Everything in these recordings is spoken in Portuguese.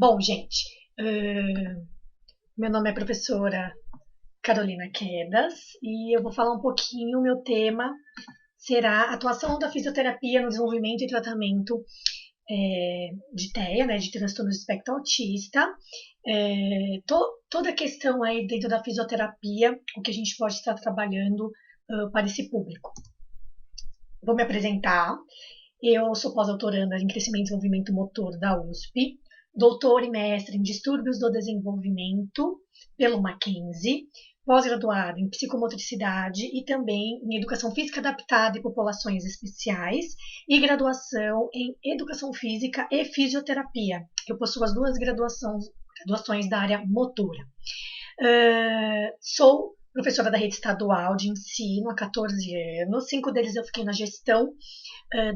Bom, gente, meu nome é professora Carolina Quedas e eu vou falar um pouquinho. O meu tema será a atuação da fisioterapia no desenvolvimento e tratamento de TEA, né, de transtorno do espectro autista. Toda a questão aí dentro da fisioterapia, o que a gente pode estar trabalhando para esse público. Vou me apresentar. Eu sou pós-doutoranda em Crescimento e Desenvolvimento Motor da USP, doutora e mestre em Distúrbios do Desenvolvimento pelo Mackenzie, pós-graduada em Psicomotricidade e também em Educação Física Adaptada e Populações Especiais e graduação em Educação Física e Fisioterapia. Eu possuo as duas graduações da área motora. Sou professora da rede estadual de ensino há 14 anos, 5 deles eu fiquei na gestão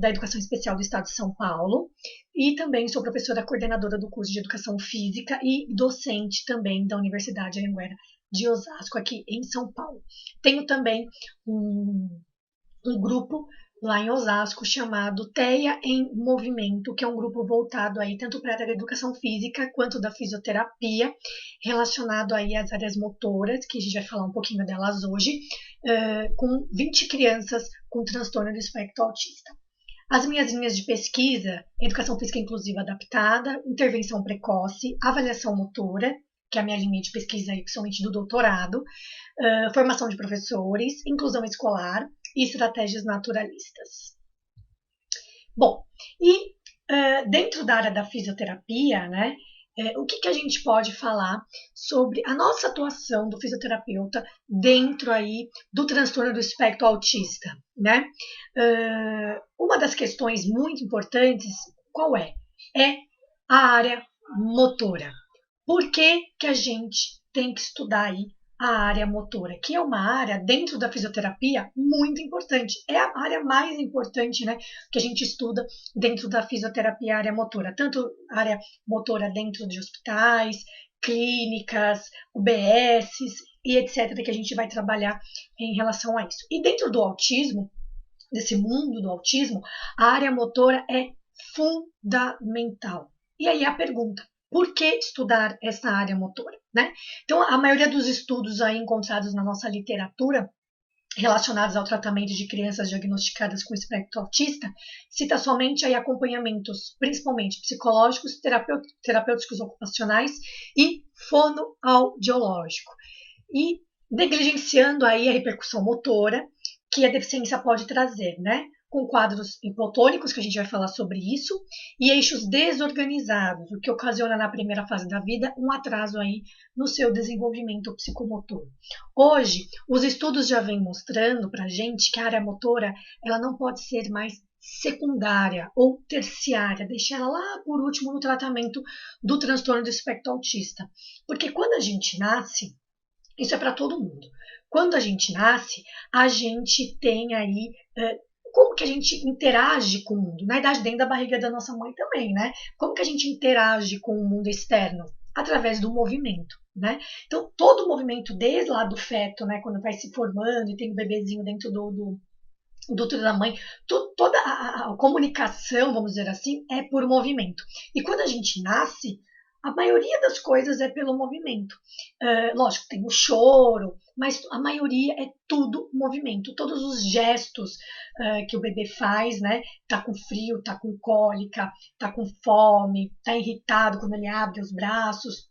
da Educação Especial do Estado de São Paulo e também sou professora coordenadora do curso de Educação Física e docente também da Universidade Anhanguera de Osasco, aqui em São Paulo. Tenho também um grupo lá em Osasco chamado TEA em Movimento, que é um grupo voltado aí tanto para a área da educação física quanto da fisioterapia, relacionado aí às áreas motoras, que a gente vai falar um pouquinho delas hoje, com 20 crianças com transtorno do espectro autista. As minhas linhas de pesquisa: educação física inclusiva adaptada, intervenção precoce, avaliação motora, que é a minha linha de pesquisa aí, principalmente do doutorado, formação de professores, inclusão escolar e estratégias naturalistas. Bom, e dentro da área da fisioterapia, né, o que a gente pode falar sobre a nossa atuação do fisioterapeuta dentro aí do transtorno do espectro autista, né? Uma das questões muito importantes, qual é? É a área motora. Por que a gente tem que estudar aí a área motora, que é uma área dentro da fisioterapia muito importante. É a área mais importante, né, que a gente estuda dentro da fisioterapia, a área motora. Tanto a área motora dentro de hospitais, clínicas, UBSs e etc., que a gente vai trabalhar em relação a isso. E dentro do autismo, desse mundo do autismo, a área motora é fundamental. E aí a pergunta: por que estudar essa área motora, né? Então, a maioria dos estudos aí encontrados na nossa literatura relacionados ao tratamento de crianças diagnosticadas com espectro autista cita somente aí acompanhamentos, principalmente psicológicos, terapêuticos ocupacionais e fonoaudiológico, e negligenciando aí a repercussão motora que a deficiência pode trazer, né? Com quadros hipotônicos, que a gente vai falar sobre isso, e eixos desorganizados, o que ocasiona na primeira fase da vida um atraso aí no seu desenvolvimento psicomotor. Hoje, os estudos já vêm mostrando para a gente que a área motora ela não pode ser mais secundária ou terciária, deixar ela lá por último no tratamento do transtorno do espectro autista. Porque quando a gente nasce, isso é para todo mundo. Quando a gente nasce, a gente tem aí como que a gente interage com o mundo, na idade dentro da barriga da nossa mãe também, né? Como que a gente interage com o mundo externo? Através do movimento, né? Então, todo o movimento, desde lá do feto, né, quando vai se formando e tem o bebezinho dentro do útero da mãe, toda a comunicação, vamos dizer assim, é por movimento. E quando a gente nasce, a maioria das coisas é pelo movimento. Lógico, tem o choro, mas a maioria é tudo movimento. Todos os gestos que o bebê faz, né? Tá com frio, tá com cólica, tá com fome, tá irritado quando ele abre os braços,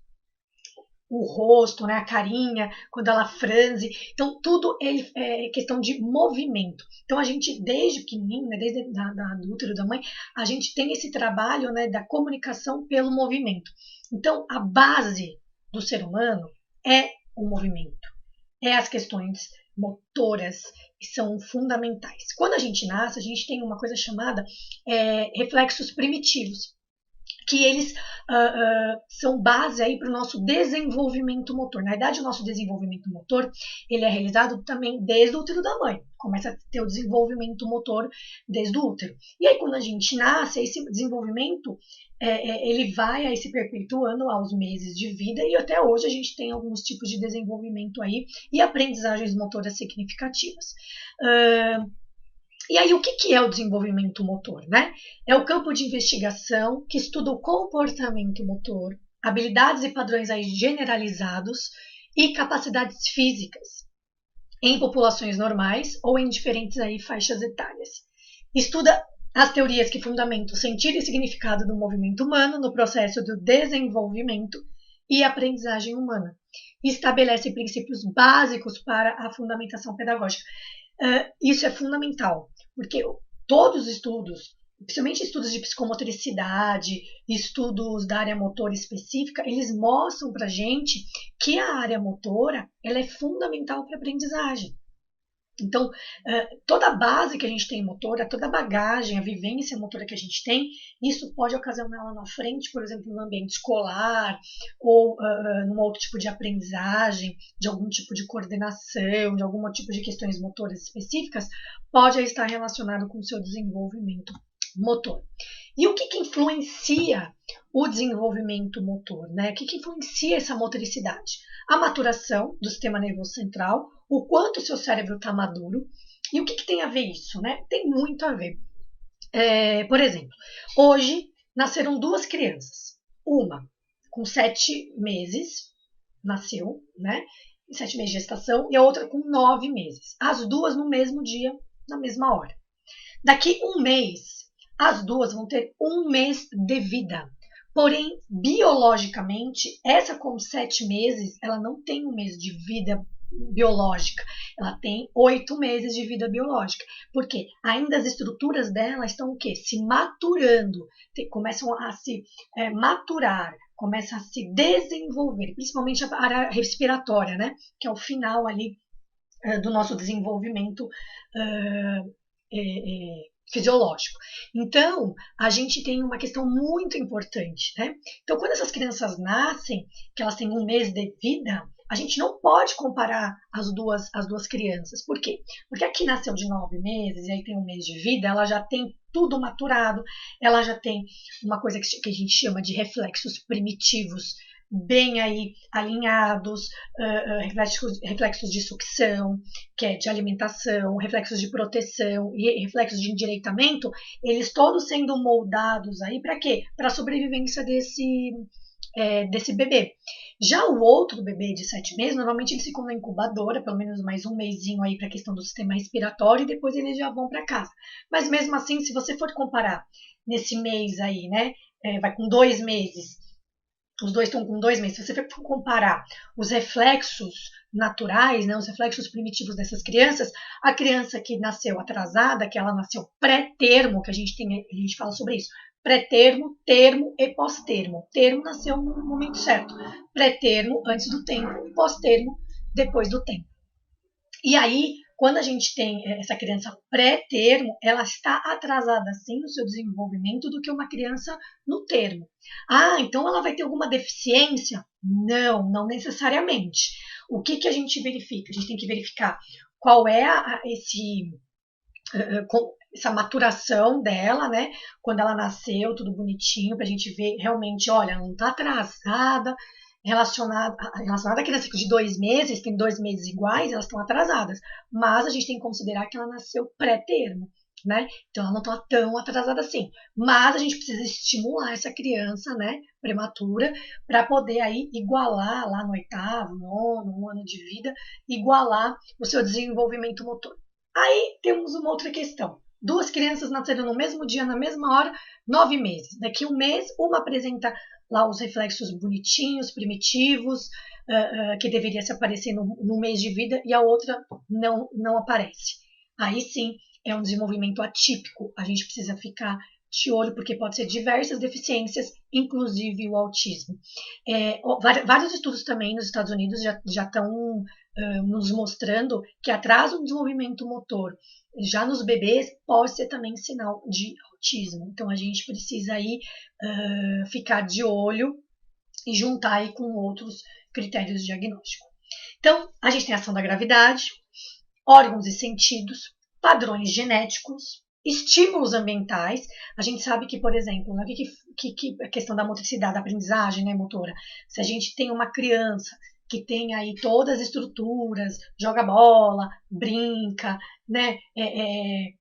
o rosto, né, a carinha, quando ela franze. Então, tudo é questão de movimento. Então, a gente, desde pequenininho, né, desde do útero da mãe, a gente tem esse trabalho, né, da comunicação pelo movimento. Então, a base do ser humano é o movimento, é as questões motoras, que são fundamentais. Quando a gente nasce, a gente tem uma coisa chamada reflexos primitivos, que eles são base aí para o nosso desenvolvimento motor. Na verdade, o nosso desenvolvimento motor ele é realizado também desde o útero da mãe. Começa a ter o desenvolvimento motor desde o útero. E aí, quando a gente nasce, esse desenvolvimento ele vai aí se perpetuando aos meses de vida, e até hoje a gente tem alguns tipos de desenvolvimento aí e aprendizagens motoras significativas. E aí, o que é o desenvolvimento motor, né? É o campo de investigação que estuda o comportamento motor, habilidades e padrões aí generalizados e capacidades físicas em populações normais ou em diferentes aí faixas etárias. Estuda as teorias que fundamentam o sentido e significado do movimento humano no processo do desenvolvimento e aprendizagem humana. E estabelece princípios básicos para a fundamentação pedagógica. Isso é fundamental, porque todos os estudos, principalmente estudos de psicomotricidade, estudos da área motora específica, eles mostram para a gente que a área motora ela é fundamental para a aprendizagem. Então, toda a base que a gente tem em motora, toda a bagagem, a vivência motora que a gente tem, isso pode ocasionar lá na frente, por exemplo, no ambiente escolar ou num outro tipo de aprendizagem, de algum tipo de coordenação, de algum tipo de questões motoras específicas, pode estar relacionado com o seu desenvolvimento motor. E o que influencia o desenvolvimento motor, né? O que influencia essa motricidade? A maturação do sistema nervoso central, o quanto o seu cérebro está maduro. E o que tem a ver isso, né? Tem muito a ver. Por exemplo, hoje nasceram duas crianças. Uma com 7 meses, nasceu, né? 7 meses de gestação, e a outra com 9 meses. As duas no mesmo dia, na mesma hora. Daqui um mês, as duas vão ter 1 mês de vida. Porém, biologicamente, essa com 7 meses, ela não tem 1 mês de vida biológica. Ela tem 8 meses de vida biológica. Porque ainda as estruturas dela estão o quê? Se maturando. Começam a se maturar, começam a se desenvolver. Principalmente a área respiratória, né? Que é o final ali do nosso desenvolvimento fisiológico. Então, a gente tem uma questão muito importante, né? Então, quando essas crianças nascem, que elas têm 1 mês de vida, a gente não pode comparar as duas crianças. Por quê? Porque aqui nasceu de 9 meses e aí tem 1 mês de vida, ela já tem tudo maturado, ela já tem uma coisa que a gente chama de reflexos primitivos bem aí alinhados, reflexos de sucção, que é de alimentação, reflexos de proteção e reflexos de endireitamento, eles todos sendo moldados aí para quê? Para a sobrevivência desse bebê. Já o outro bebê de 7 meses, normalmente eles ficam na incubadora, pelo menos mais um mesinho aí para a questão do sistema respiratório, e depois eles já vão para casa. Mas mesmo assim, se você for comparar nesse mês aí, né, vai com 2 meses, os dois estão com 2 meses, se você for comparar os reflexos naturais, né, os reflexos primitivos dessas crianças, a criança que nasceu atrasada, que ela nasceu pré-termo, que a gente fala sobre isso, pré-termo, termo e pós-termo. Termo nasceu no momento certo, pré-termo antes do tempo e pós-termo depois do tempo. E aí, quando a gente tem essa criança pré-termo, ela está atrasada sim no seu desenvolvimento do que uma criança no termo. Ah, então ela vai ter alguma deficiência? Não, não necessariamente. O que a gente verifica? A gente tem que verificar qual é essa maturação dela, né? Quando ela nasceu, tudo bonitinho, para a gente ver realmente, olha, ela não está atrasada, relacionada à criança de 2 meses, tem 2 meses iguais, elas estão atrasadas. Mas a gente tem que considerar que ela nasceu pré-termo, né? Então ela não está tão atrasada assim. Mas a gente precisa estimular essa criança, né, prematura, para poder aí igualar lá no 8º, 9º ano de vida, igualar o seu desenvolvimento motor. Aí temos uma outra questão. 2 crianças nasceram no mesmo dia, na mesma hora, 9 meses. Daqui 1 mês, uma apresenta lá os reflexos bonitinhos, primitivos, que deveria se aparecer no mês de vida, e a outra não aparece. Aí sim, é um desenvolvimento atípico. A gente precisa ficar de olho, porque pode ser diversas deficiências, inclusive o autismo. Vários estudos também nos Estados Unidos já estão nos mostrando que atraso no desenvolvimento motor já nos bebês pode ser também sinal de autismo. Então a gente precisa aí ficar de olho e juntar aí com outros critérios de diagnóstico. Então a gente tem a ação da gravidade, órgãos e sentidos, padrões genéticos, estímulos ambientais. A gente sabe que, por exemplo, né, que a questão da motricidade, da aprendizagem, né, motora, se a gente tem uma criança que tem aí todas as estruturas, joga bola, brinca, né,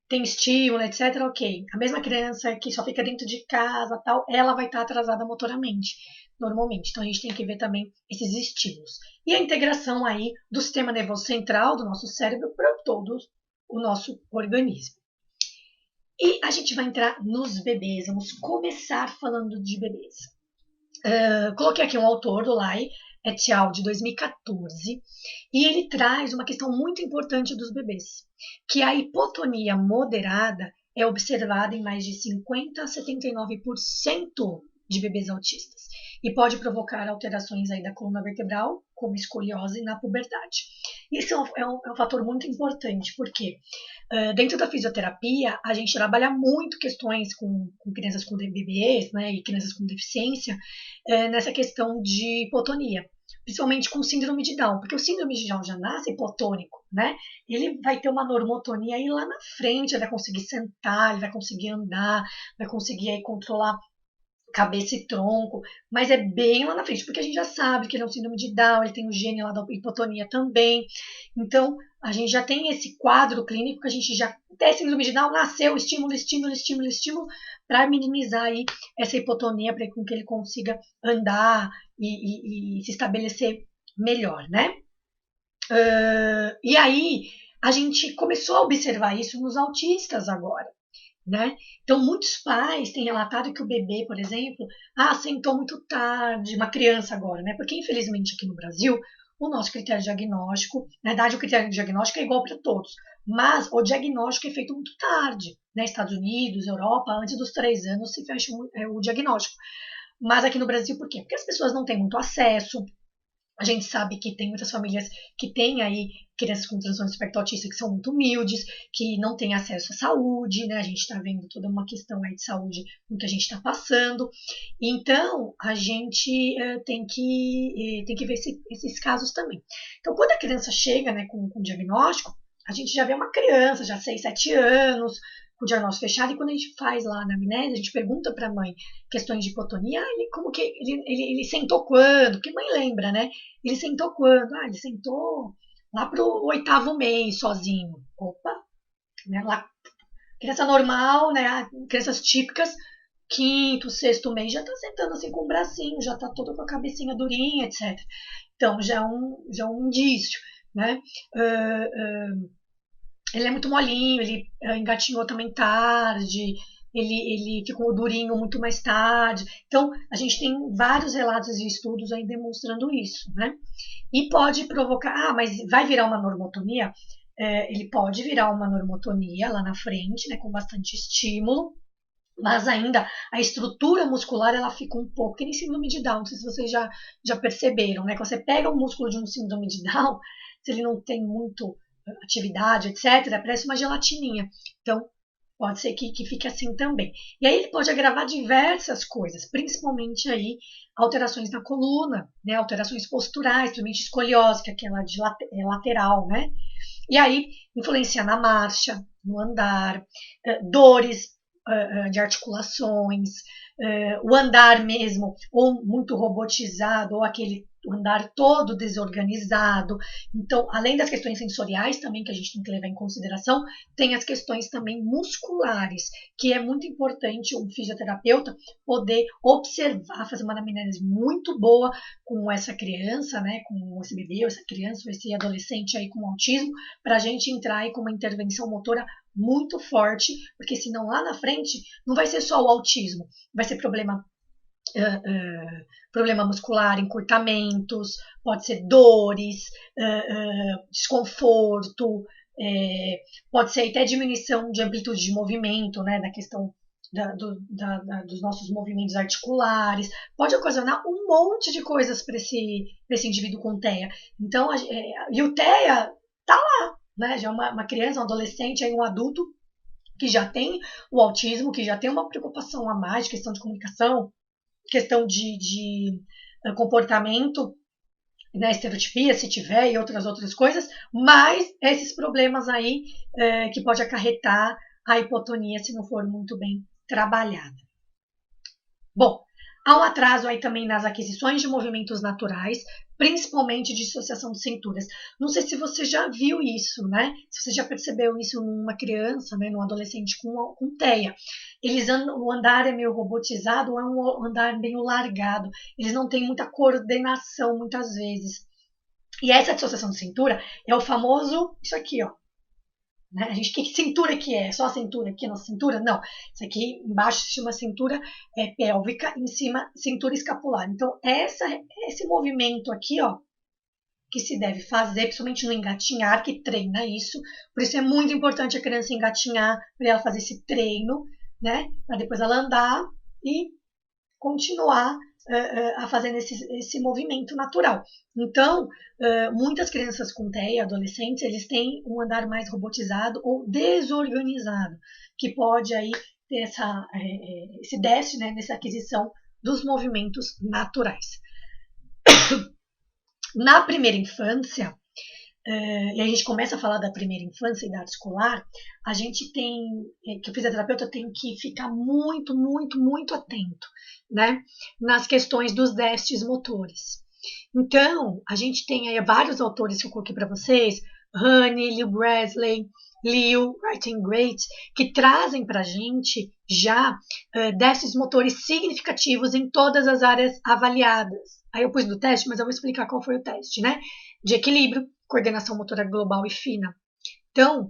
tem estímulo, etc, ok. A mesma criança que só fica dentro de casa, tal, ela vai estar atrasada motoramente, normalmente. Então a gente tem que ver também esses estímulos. E a integração aí do sistema nervoso central, do nosso cérebro, para todo o nosso organismo. E a gente vai entrar nos bebês, vamos começar falando de bebês. Coloquei aqui um autor do Lai et al. De 2014, e ele traz uma questão muito importante dos bebês, que a hipotonia moderada é observada em mais de 50 a 79% de bebês autistas e pode provocar alterações aí da coluna vertebral, como escoliose na puberdade. Isso é um fator muito importante, porque dentro da fisioterapia a gente trabalha muito questões com crianças com bebês, né, e crianças com deficiência, nessa questão de hipotonia, principalmente com síndrome de Down, porque o síndrome de Down já nasce hipotônico, né? Ele vai ter uma normotonia aí lá na frente, ele vai conseguir sentar, ele vai conseguir andar, vai conseguir aí controlar cabeça e tronco, mas é bem lá na frente, porque a gente já sabe que ele é um síndrome de Down, ele tem o gene lá da hipotonia também, então a gente já tem esse quadro clínico que a gente já tem síndrome de Down, nasceu, estímulo, para minimizar aí essa hipotonia, para que ele consiga andar e se estabelecer melhor, né? E aí a gente começou a observar isso nos autistas agora, né? Então, muitos pais têm relatado que o bebê, por exemplo, sentou muito tarde, uma criança agora, né? Porque, infelizmente, aqui no Brasil, o nosso critério diagnóstico, na verdade, o critério diagnóstico é igual para todos, mas o diagnóstico é feito muito tarde, né? Estados Unidos, Europa, antes dos 3 anos se fecha o diagnóstico. Mas aqui no Brasil, por quê? Porque as pessoas não têm muito acesso. A gente sabe que tem muitas famílias que têm aí crianças com transtorno do espectro autista que são muito humildes, que não têm acesso à saúde, né? A gente está vendo toda uma questão aí de saúde com que a gente está passando. Então, a gente tem que ver esses casos também. Então, quando a criança chega, né, com diagnóstico, a gente já vê uma criança, já 6, 7 anos, com o diagnóstico fechado, e quando a gente faz lá na amnésia, a gente pergunta para a mãe questões de hipotonia, ele sentou quando? Porque mãe lembra, né? Ele sentou quando? Ele sentou lá pro 8º mês, sozinho. Opa! Né? Lá, criança normal, né? Crianças típicas, 5º, 6º mês, já tá sentando assim com o bracinho, já tá toda com a cabecinha durinha, etc. Então, já é um indício, né? Ele é muito molinho, ele engatinhou também tarde, ele ficou durinho muito mais tarde. Então, a gente tem vários relatos e estudos aí demonstrando isso, né? E pode provocar, mas vai virar uma normotonia? Ele pode virar uma normotonia lá na frente, né, com bastante estímulo, mas ainda a estrutura muscular ela fica um pouco, que nem síndrome de Down, não sei se vocês já perceberam, né? Quando você pega o músculo de um síndrome de Down, se ele não tem muito atividade, etc., parece uma gelatininha. Então, pode ser que fique assim também. E aí ele pode agravar diversas coisas, principalmente aí alterações na coluna, né, alterações posturais, principalmente escoliose, que é aquela de lateral, né? E aí influencia na marcha, no andar, dores de articulações, o andar mesmo, ou muito robotizado, ou aquele andar todo desorganizado. Então, além das questões sensoriais também que a gente tem que levar em consideração, tem as questões também musculares, que é muito importante um fisioterapeuta poder observar, fazer uma anamnese muito boa com essa criança, né, com esse bebê, ou essa criança, ou esse adolescente aí com autismo, para a gente entrar aí com uma intervenção motora muito forte, porque senão lá na frente não vai ser só o autismo, vai ser problema muscular, encurtamentos, pode ser dores, desconforto, pode ser até diminuição de amplitude de movimento, né, da questão dos nossos movimentos articulares, pode ocasionar um monte de coisas para esse indivíduo com TEA. Então, e o TEA tá lá, né, já é uma criança, um adolescente, aí um adulto que já tem o autismo, que já tem uma preocupação a mais, questão de comunicação, questão de comportamento, né, estereotipia, se tiver, e outras coisas, mas esses problemas aí que pode acarretar a hipotonia se não for muito bem trabalhada. Bom, Há um atraso aí também nas aquisições de movimentos naturais, principalmente de dissociação de cinturas. Não sei se você já viu isso, né? Se você já percebeu isso numa criança, né, num adolescente com TEA. Eles andam, o andar é meio robotizado, é um andar meio largado. Eles não têm muita coordenação muitas vezes. E essa dissociação de cintura é o famoso, isso aqui, ó. Né? A gente, que cintura que é? Só a cintura aqui, a nossa cintura? Não. Isso aqui embaixo se chama cintura pélvica, em cima cintura escapular. Então, esse movimento aqui, ó, que se deve fazer, principalmente no engatinhar, que treina isso. Por isso é muito importante a criança engatinhar, para ela fazer esse treino, né? Para depois ela andar e continuar a fazendo esse movimento natural. Então, muitas crianças com TEA, adolescentes, eles têm um andar mais robotizado ou desorganizado, que pode aí ter esse déficit, né, nessa aquisição dos movimentos naturais. Na primeira infância, e a gente começa a falar da primeira infância e idade escolar, a gente tem, que o fisioterapeuta tem que ficar muito, muito, muito atento, né, nas questões dos déficits motores. Então, a gente tem aí vários autores que eu coloquei para vocês, Honey, Leo Bresley, Leo, Writing Great, que trazem para a gente já déficits motores significativos em todas as áreas avaliadas. Aí eu pus do teste, mas eu vou explicar qual foi o teste, né? De equilíbrio, coordenação motora global e fina. Então,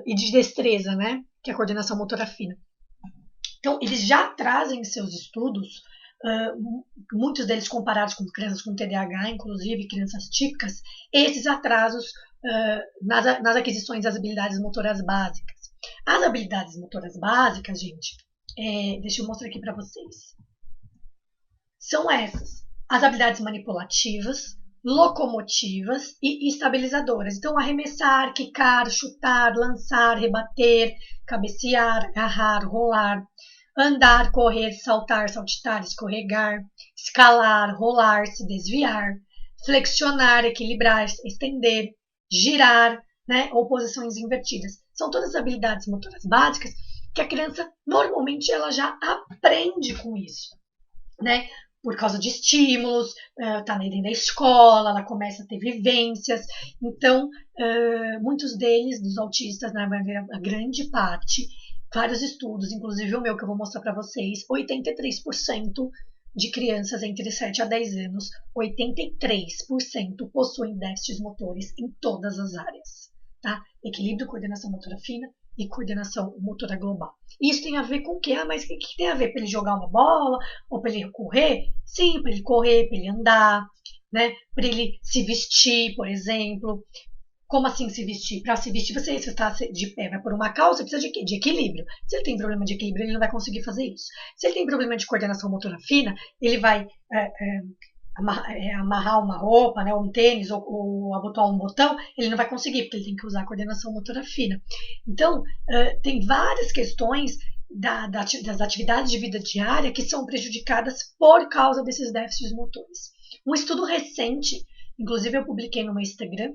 e de destreza, né? Que é a coordenação motora fina. Então, eles já trazem em seus estudos, muitos deles comparados com crianças com TDAH, inclusive crianças típicas, esses atrasos nas aquisições das habilidades motoras básicas. As habilidades motoras básicas, gente, deixa eu mostrar aqui para vocês. São essas: as habilidades manipulativas, locomotivas e estabilizadoras. Então, arremessar, quicar, chutar, lançar, rebater, cabecear, agarrar, rolar, andar, correr, saltar, saltitar, escorregar, escalar, rolar, se desviar, flexionar, equilibrar, estender, girar, né, ou posições invertidas. São todas habilidades motoras básicas que a criança, normalmente, ela já aprende com isso, né? Por causa de estímulos, tá dentro da escola, ela começa a ter vivências. Então, muitos deles, dos autistas, na a grande parte, vários estudos, inclusive o meu que eu vou mostrar para vocês, 83% de crianças entre 7 a 10 anos, 83% possuem déficits motores em todas as áreas, tá? Equilíbrio, coordenação motora fina e coordenação motora global. Isso tem a ver com o quê? Mas o que tem a ver? Para ele jogar uma bola? Ou para ele correr? Sim, para ele correr, para ele andar, né? Para ele se vestir, por exemplo. Como assim se vestir? Para se vestir, você está de pé, vai por uma calça, precisa de quê? De equilíbrio. Se ele tem problema de equilíbrio, ele não vai conseguir fazer isso. Se ele tem problema de coordenação motora fina, ele vai amarrar uma roupa, né, um tênis ou abotoar um botão, ele não vai conseguir, porque ele tem que usar a coordenação motora fina. Então, tem várias questões das atividades de vida diária que são prejudicadas por causa desses déficits motores. Um estudo recente, inclusive eu publiquei no meu Instagram,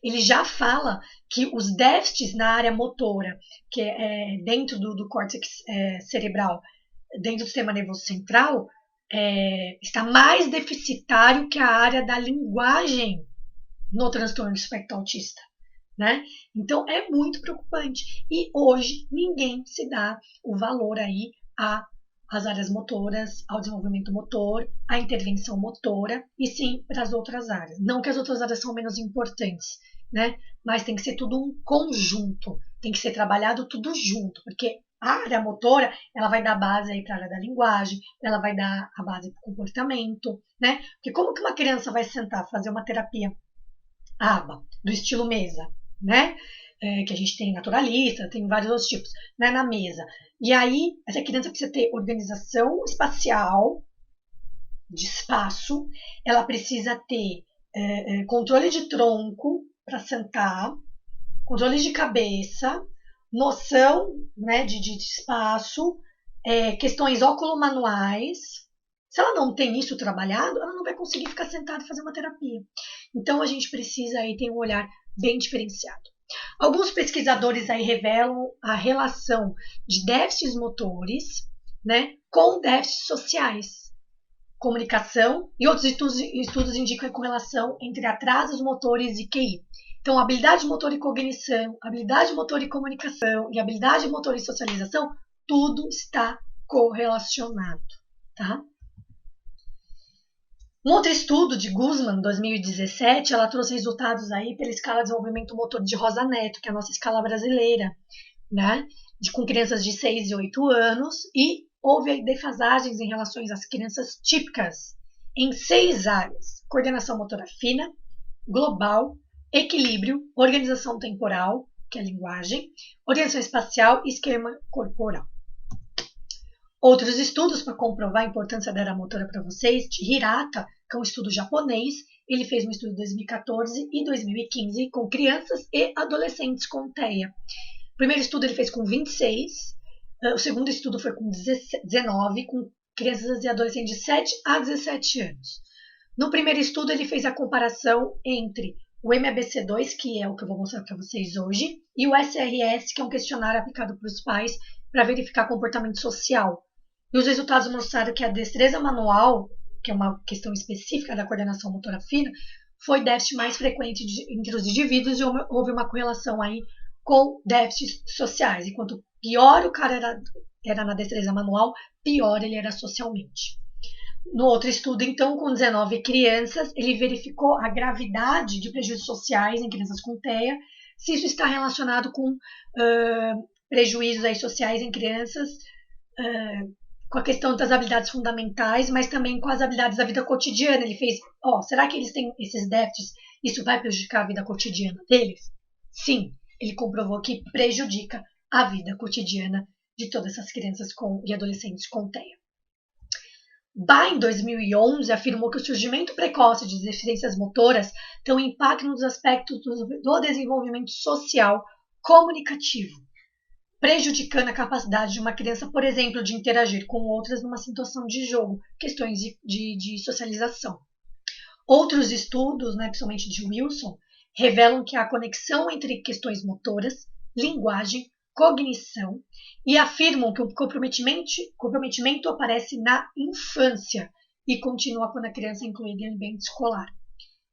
ele já fala que os déficits na área motora, que é dentro do córtex cerebral, dentro do sistema nervoso central, está mais deficitário que a área da linguagem no transtorno do espectro autista, né? Então é muito preocupante. E hoje ninguém se dá o valor aí às áreas motoras, ao desenvolvimento motor, à intervenção motora, e sim para as outras áreas. Não que as outras áreas são menos importantes, né? Mas tem que ser tudo um conjunto, tem que ser trabalhado tudo junto, porque a área motora, ela vai dar base aí para a área da linguagem, ela vai dar a base para o comportamento, né? Porque como que uma criança vai sentar, fazer uma terapia aba, do estilo mesa, né? Que a gente tem naturalista, tem vários outros tipos, né, na mesa. E aí, essa criança precisa ter organização espacial, de espaço, ela precisa ter controle de tronco para sentar, controle de cabeça, noção, né, de espaço, questões óculo-manuais. Se ela não tem isso trabalhado, ela não vai conseguir ficar sentada e fazer uma terapia. Então, a gente precisa aí ter um olhar bem diferenciado. Alguns pesquisadores aí revelam a relação de déficits motores, né, com déficits sociais. Comunicação e outros estudos indicam a correlação entre atrasos motores e QI. Então, habilidade motor e cognição, habilidade motor e comunicação e habilidade motor e socialização, tudo está correlacionado, tá? Um outro estudo de Guzman, 2017, ela trouxe resultados aí pela escala de desenvolvimento motor de Rosa Neto, que é a nossa escala brasileira, né? Com crianças de 6 e 8 anos, e houve aí defasagens em relação às crianças típicas em 6 áreas: coordenação motora fina, global, equilíbrio, organização temporal, que é a linguagem, orientação espacial e esquema corporal. Outros estudos para comprovar a importância da área motora para vocês, de Hirata, que é um estudo japonês, ele fez um estudo em 2014 e 2015 com crianças e adolescentes com TEA. O primeiro estudo ele fez com 26, o segundo estudo foi com 19, com crianças e adolescentes de 7 a 17 anos. No primeiro estudo ele fez a comparação entre o MABC2, que é o que eu vou mostrar para vocês hoje, e o SRS, que é um questionário aplicado para os pais para verificar comportamento social. E os resultados mostraram que a destreza manual, que é uma questão específica da coordenação motora fina, foi déficit mais frequente entre os indivíduos e houve uma correlação aí com déficits sociais. E quanto pior o cara era na destreza manual, pior ele era socialmente. No outro estudo, então, com 19 crianças, ele verificou a gravidade de prejuízos sociais em crianças com TEA, se isso está relacionado com prejuízos aí sociais em crianças, com a questão das habilidades fundamentais, mas também com as habilidades da vida cotidiana. Ele fez, será que eles têm esses déficits? Isso vai prejudicar a vida cotidiana deles? Sim, ele comprovou que prejudica a vida cotidiana de todas essas crianças e adolescentes com TEA. Ba, em 2011, afirmou que o surgimento precoce de deficiências motoras tem um impacto nos aspectos do desenvolvimento social comunicativo, prejudicando a capacidade de uma criança, por exemplo, de interagir com outras numa situação de jogo, questões de socialização. Outros estudos, principalmente de Wilson, revelam que há conexão entre questões motoras, linguagem, cognição, e afirmam que o comprometimento aparece na infância e continua quando a criança é incluída em ambiente escolar.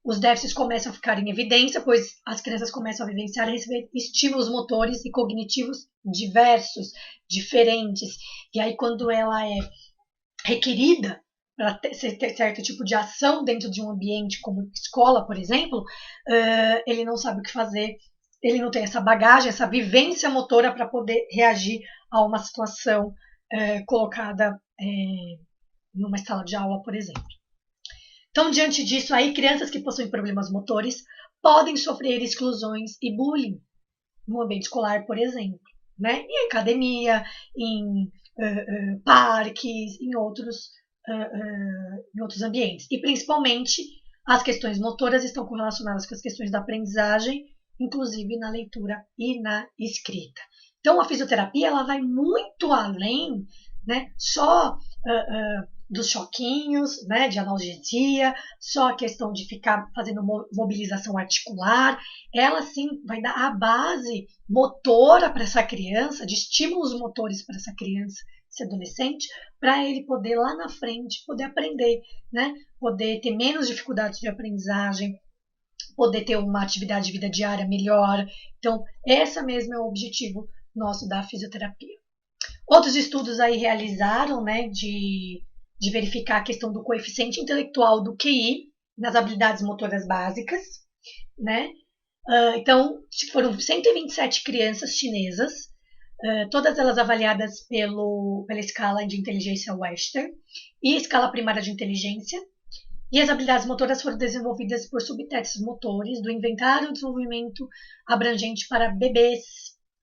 Os déficits começam a ficar em evidência, pois as crianças começam a vivenciar e receber estímulos motores e cognitivos diversos, diferentes. E aí, quando ela é requerida para ter certo tipo de ação dentro de um ambiente como escola, por exemplo, ele não sabe o que fazer, ele não tem essa bagagem, essa vivência motora para poder reagir a uma situação colocada numa sala de aula, por exemplo. Então, diante disso, aí, crianças que possuem problemas motores podem sofrer exclusões e bullying no ambiente escolar, por exemplo, em academia, em parques, em outros ambientes. E, principalmente, as questões motoras estão correlacionadas com as questões da aprendizagem, inclusive na leitura e na escrita. Então, a fisioterapia ela vai muito além, só dos choquinhos, de analgesia, só a questão de ficar fazendo mobilização articular. Ela, sim, vai dar a base motora para essa criança, de estímulos motores para essa criança, esse adolescente, para ele poder lá na frente, poder aprender, poder ter menos dificuldades de aprendizagem, poder ter uma atividade de vida diária melhor. Então, esse mesmo é o objetivo nosso da fisioterapia. Outros estudos aí realizaram, de verificar a questão do coeficiente intelectual do QI nas habilidades motoras básicas, Então, foram 127 crianças chinesas, todas elas avaliadas pela escala de inteligência Western e escala primária de inteligência. E as habilidades motoras foram desenvolvidas por subtestes motores do Inventário de Desenvolvimento Abrangente para bebês,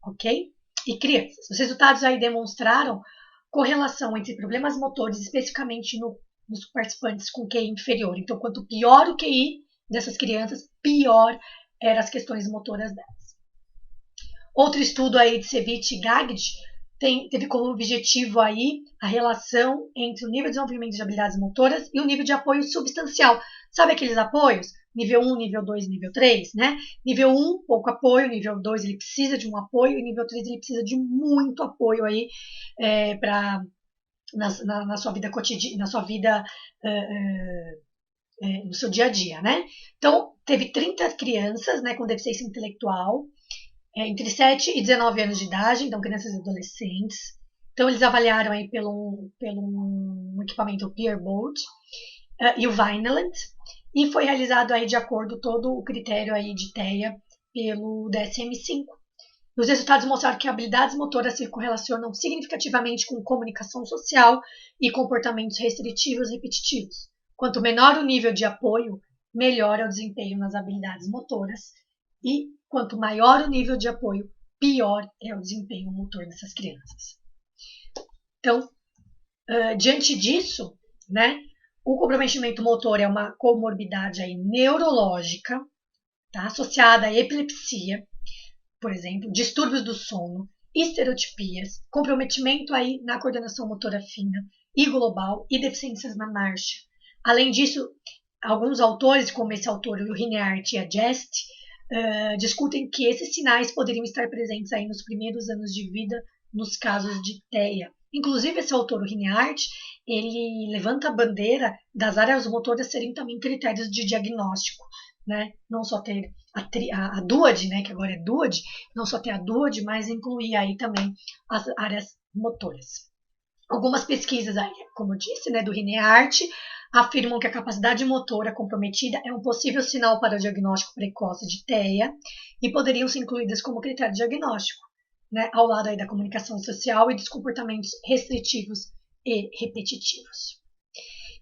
ok? E crianças. Os resultados aí demonstraram correlação entre problemas motores, especificamente nos participantes com QI inferior. Então, quanto pior o QI dessas crianças, pior eram as questões motoras delas. Outro estudo aí de Ceviche e Gagdi teve como objetivo aí a relação entre o nível de desenvolvimento de habilidades motoras e o nível de apoio substancial. Sabe aqueles apoios? Nível 1, nível 2, nível 3, Nível 1, pouco apoio. Nível 2, ele precisa de um apoio. E nível 3, ele precisa de muito apoio aí para na sua vida cotidiana, na sua vida, no seu dia a dia, né? Então, teve 30 crianças, né, com deficiência intelectual, entre 7 e 19 anos de idade, então crianças e adolescentes. Então, eles avaliaram aí pelo um equipamento Peerboard e o Vineland, e foi realizado aí de acordo todo o critério aí de TEA pelo DSM-5. Os resultados mostraram que habilidades motoras se correlacionam significativamente com comunicação social e comportamentos restritivos repetitivos. Quanto menor o nível de apoio, melhor é o desempenho nas habilidades motoras, e quanto maior o nível de apoio, pior é o desempenho motor dessas crianças. Então, diante disso, né, o comprometimento motor é uma comorbidade aí neurológica, tá, associada à epilepsia, por exemplo, distúrbios do sono, estereotipias, comprometimento aí na coordenação motora fina e global e deficiências na marcha. Além disso, alguns autores, como esse autor, o Rineart e a Jest, discutem que esses sinais poderiam estar presentes aí nos primeiros anos de vida nos casos de TEA. Inclusive, esse autor, o Rineart, ele levanta a bandeira das áreas motoras serem também critérios de diagnóstico, né? Não só ter a DUAD, né, que agora é DUAD, não só ter a DUAD, mas incluir aí também as áreas motoras. Algumas pesquisas aí, como eu disse, né, do Rineart, afirmam que a capacidade motora comprometida é um possível sinal para o diagnóstico precoce de TEA e poderiam ser incluídas como critério diagnóstico, né, ao lado aí da comunicação social e dos comportamentos restritivos e repetitivos.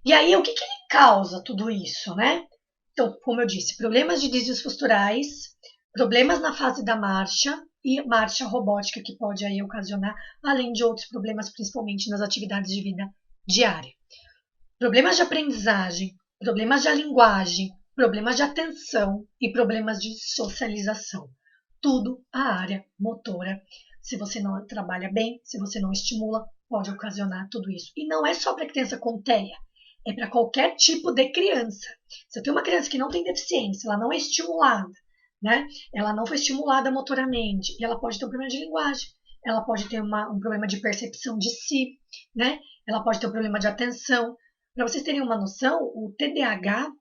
E aí, o que causa tudo isso, né? Então, como eu disse, problemas de desvios posturais, problemas na fase da marcha e marcha robótica que pode aí ocasionar, além de outros problemas, principalmente nas atividades de vida diária. Problemas de aprendizagem, problemas de linguagem, problemas de atenção e problemas de socialização. Tudo a área motora. Se você não trabalha bem, se você não estimula, pode ocasionar tudo isso. E não é só para criança com TEA, é para qualquer tipo de criança. Se eu tenho uma criança que não tem deficiência, ela não é estimulada, né? Ela não foi estimulada motoramente, e ela pode ter um problema de linguagem, ela pode ter um problema de percepção de si, né? Ela pode ter um problema de atenção. Para vocês terem uma noção, o TDAH,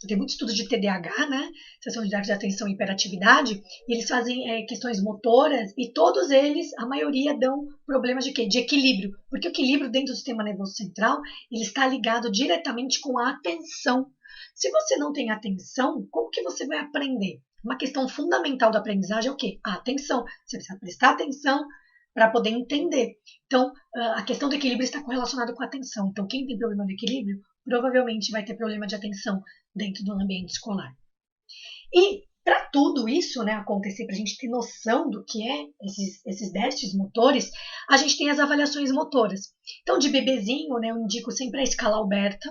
tem muito estudo de TDAH, né? Transtorno de déficit de atenção e hiperatividade, e eles fazem questões motoras, e todos eles, a maioria, dão problemas de quê? De equilíbrio. Porque o equilíbrio dentro do sistema nervoso central, ele está ligado diretamente com a atenção. Se você não tem atenção, como que você vai aprender? Uma questão fundamental da aprendizagem é o quê? A atenção. Você precisa prestar atenção para poder entender. Então, a questão do equilíbrio está correlacionada com a atenção. Então, quem tem problema de equilíbrio, provavelmente vai ter problema de atenção dentro do ambiente escolar. E para tudo isso, né, acontecer, para a gente ter noção do que é esses déficits motores, a gente tem as avaliações motoras. Então, de bebezinho, né, eu indico sempre a escala Alberta,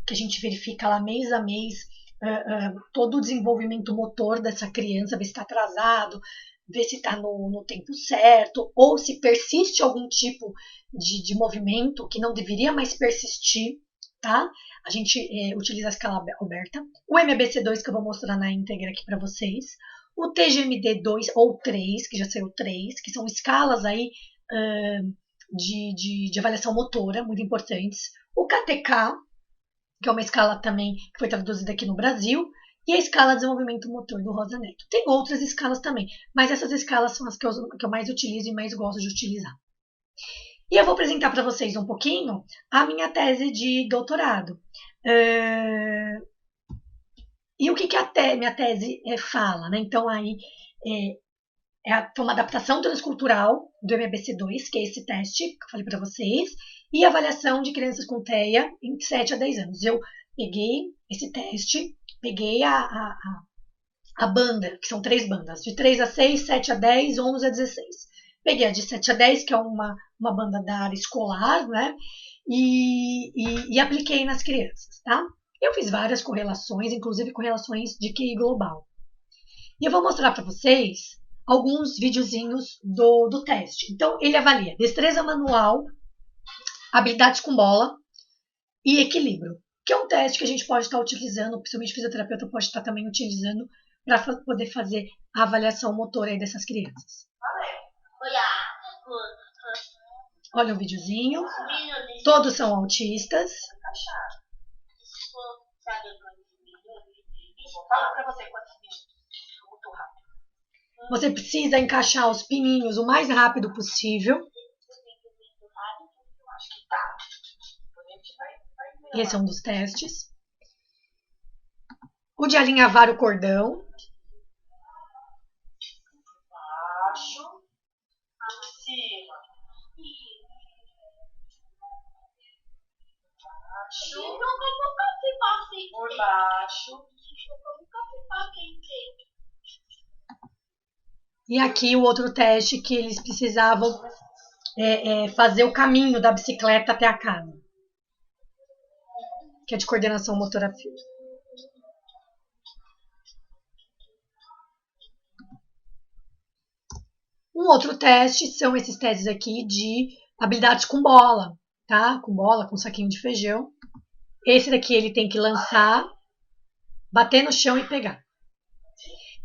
que a gente verifica lá mês a mês todo o desenvolvimento motor dessa criança, ver se está atrasado, ver se está no tempo certo, ou se persiste algum tipo de movimento que não deveria mais persistir, tá? A gente utiliza a escala Alberta, o MABC2, que eu vou mostrar na íntegra aqui para vocês, o TGMD2 ou 3, que já saiu 3, que são escalas aí de avaliação motora, muito importantes, o KTK, que é uma escala também que foi traduzida aqui no Brasil, e a escala de desenvolvimento motor do Rosa Neto. Tem outras escalas também, mas essas escalas são as que eu mais utilizo e mais gosto de utilizar. E eu vou apresentar para vocês um pouquinho a minha tese de doutorado. E o que a minha tese fala, né? Então, aí foi uma adaptação transcultural do MABC2, que é esse teste que eu falei para vocês, e avaliação de crianças com TEA em 7 a 10 anos. Eu peguei esse teste, peguei a banda, que são 3 bandas, de 3 a 6, 7 a 10, 11 a 16. Peguei a de 7 a 10, que é uma banda da área escolar, né? E apliquei nas crianças, tá? Eu fiz várias correlações, inclusive correlações de QI global. E eu vou mostrar para vocês alguns videozinhos do teste. Então, ele avalia destreza manual, habilidades com bola e equilíbrio, que é um teste que a gente pode estar utilizando, principalmente o fisioterapeuta pode estar também utilizando para poder fazer a avaliação motora aí dessas crianças. Olha o videozinho. Todos são autistas. Você precisa encaixar os pininhos o mais rápido possível. Esse é um dos testes. O de alinhavar o cordão. Baixo, acima. Baixo. Por baixo. E aqui o outro teste que eles precisavam fazer o caminho da bicicleta até a casa, que é de coordenação motora fina. Um outro teste são esses testes aqui de habilidades com bola, tá? Com bola, com saquinho de feijão. Esse daqui ele tem que lançar, bater no chão e pegar.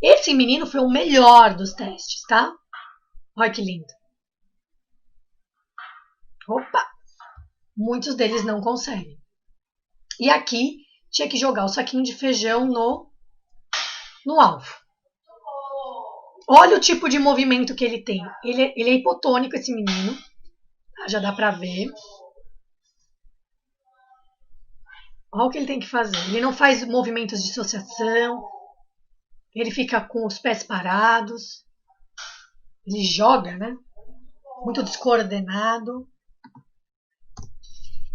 Esse menino foi o melhor dos testes, tá? Olha que lindo. Opa! Muitos deles não conseguem. E aqui tinha que jogar o saquinho de feijão no alvo. Olha o tipo de movimento que ele tem. Ele é hipotônico, esse menino. Já dá pra ver. Olha o que ele tem que fazer. Ele não faz movimentos de associação. Ele fica com os pés parados. Ele joga, né? Muito descoordenado.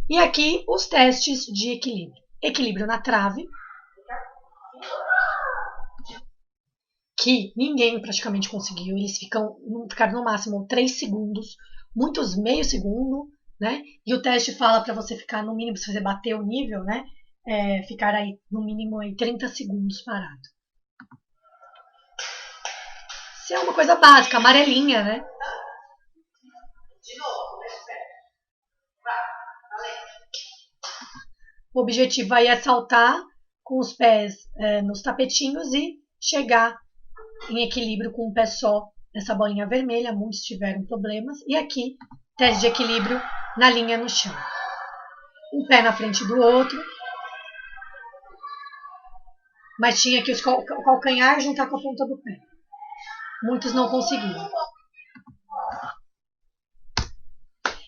E aqui os testes de equilíbrio. Equilíbrio na trave. Que ninguém praticamente conseguiu. Eles ficaram no máximo 3 segundos. Muitos meio segundo, né? E o teste fala para você ficar no mínimo, se você bater o nível, né? Ficar aí no mínimo aí 30 segundos parado. Isso é uma coisa básica, amarelinha, né? De novo, o objetivo aí é saltar com os pés nos tapetinhos e chegar em equilíbrio com um pé só nessa bolinha vermelha. Muitos tiveram problemas. E aqui, teste de equilíbrio na linha no chão. Um pé na frente do outro. Mas tinha que o calcanhar juntar com a ponta do pé. Muitos não conseguiram.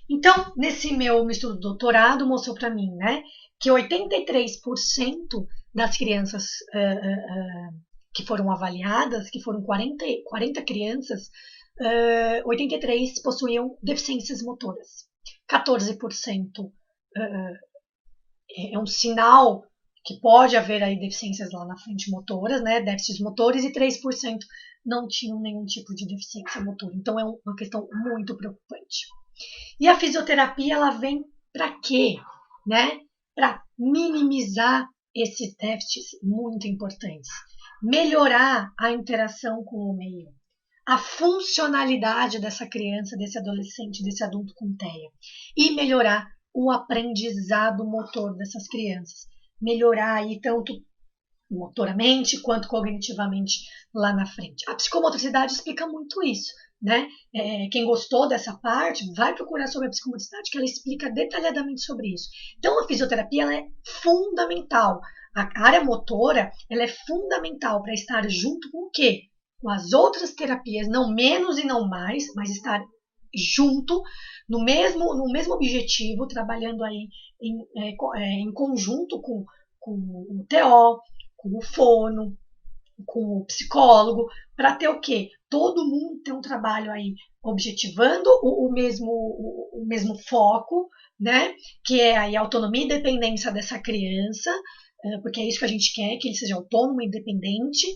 Então, nesse meu estudo de doutorado, mostrou para mim, né, que 83% das crianças que foram avaliadas, que foram 40 crianças, 83 possuíam deficiências motoras. 14% é um sinal que pode haver aí deficiências lá na frente motoras, né, déficits motores, e 3% não tinham nenhum tipo de deficiência motora. Então é uma questão muito preocupante. E a fisioterapia, ela vem para quê? Né? Para minimizar esses déficits muito importantes. Melhorar a interação com o meio. A funcionalidade dessa criança, desse adolescente, desse adulto com TEA. E melhorar o aprendizado motor dessas crianças. Melhorar aí tanto motoramente quanto cognitivamente lá na frente. A psicomotricidade explica muito isso, né? Quem gostou dessa parte, vai procurar sobre a psicomotricidade, que ela explica detalhadamente sobre isso. Então, a fisioterapia, ela é fundamental. A área motora, ela é fundamental para estar junto com o quê? Com as outras terapias, não menos e não mais, mas estar junto, no mesmo objetivo, trabalhando aí em conjunto com o TO, com o fono, com o psicólogo, para ter o quê? Todo mundo tem um trabalho aí objetivando o mesmo foco, né? Que é aí a autonomia e independência dessa criança, porque é isso que a gente quer, que ele seja autônomo e independente,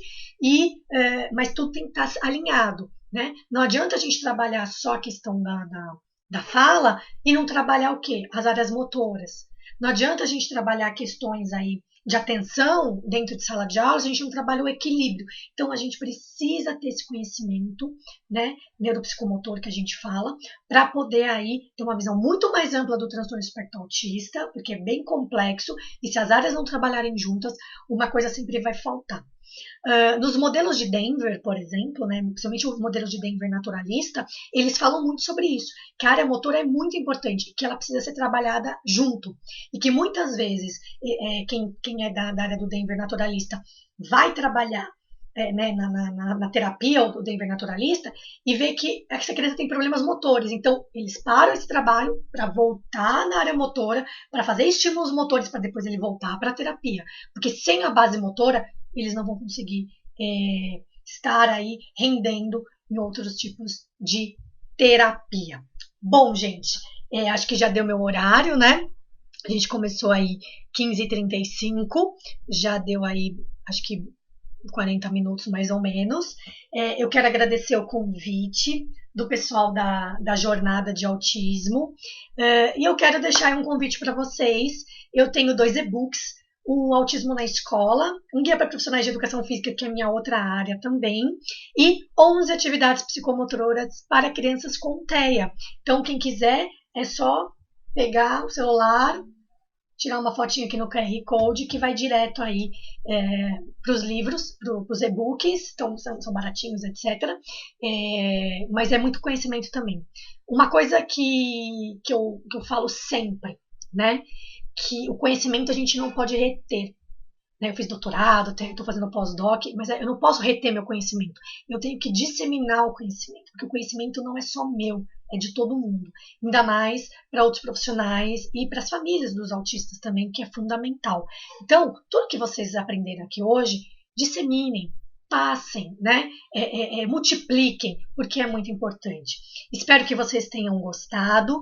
mas tudo tem que estar alinhado, né? Não adianta a gente trabalhar só a questão da fala e não trabalhar o quê? As áreas motoras. Não adianta a gente trabalhar questões aí de atenção dentro de sala de aula, a gente não trabalha o equilíbrio. Então, a gente precisa ter esse conhecimento, né, neuropsicomotor que a gente fala, para poder aí ter uma visão muito mais ampla do transtorno espectro autista, porque é bem complexo, e se as áreas não trabalharem juntas, uma coisa sempre vai faltar. Nos modelos de Denver, por exemplo, né, principalmente os modelos de Denver naturalista, eles falam muito sobre isso, que a área motora é muito importante, que ela precisa ser trabalhada junto, e que muitas vezes quem é da área do Denver naturalista vai trabalhar né, na terapia do Denver naturalista e vê que essa criança tem problemas motores. Então, eles param esse trabalho para voltar na área motora, para fazer estímulos motores para depois ele voltar para a terapia. Porque sem a base motora, eles não vão conseguir estar aí rendendo em outros tipos de terapia. Bom, gente, acho que já deu meu horário, né? A gente começou aí 15h35, já deu aí, acho que 40 minutos mais ou menos. Eu quero agradecer o convite do pessoal da Jornada de Autismo. E eu quero deixar um convite para vocês. Eu tenho 2 e-books, o Autismo na Escola, um guia para profissionais de educação física, que é a minha outra área também, e 11 atividades psicomotoras para crianças com TEA. Então, quem quiser, é só pegar o celular, tirar uma fotinha aqui no QR Code que vai direto aí para os livros, para os e-books, então são baratinhos, etc. Mas é muito conhecimento também. Uma coisa que eu falo sempre, né? Que o conhecimento a gente não pode reter. Eu fiz doutorado, estou fazendo pós-doc, mas eu não posso reter meu conhecimento. Eu tenho que disseminar o conhecimento, porque o conhecimento não é só meu, é de todo mundo. Ainda mais para outros profissionais e para as famílias dos autistas também, que é fundamental. Então, tudo que vocês aprenderam aqui hoje, disseminem, passem, né? Multipliquem, porque é muito importante. Espero que vocês tenham gostado,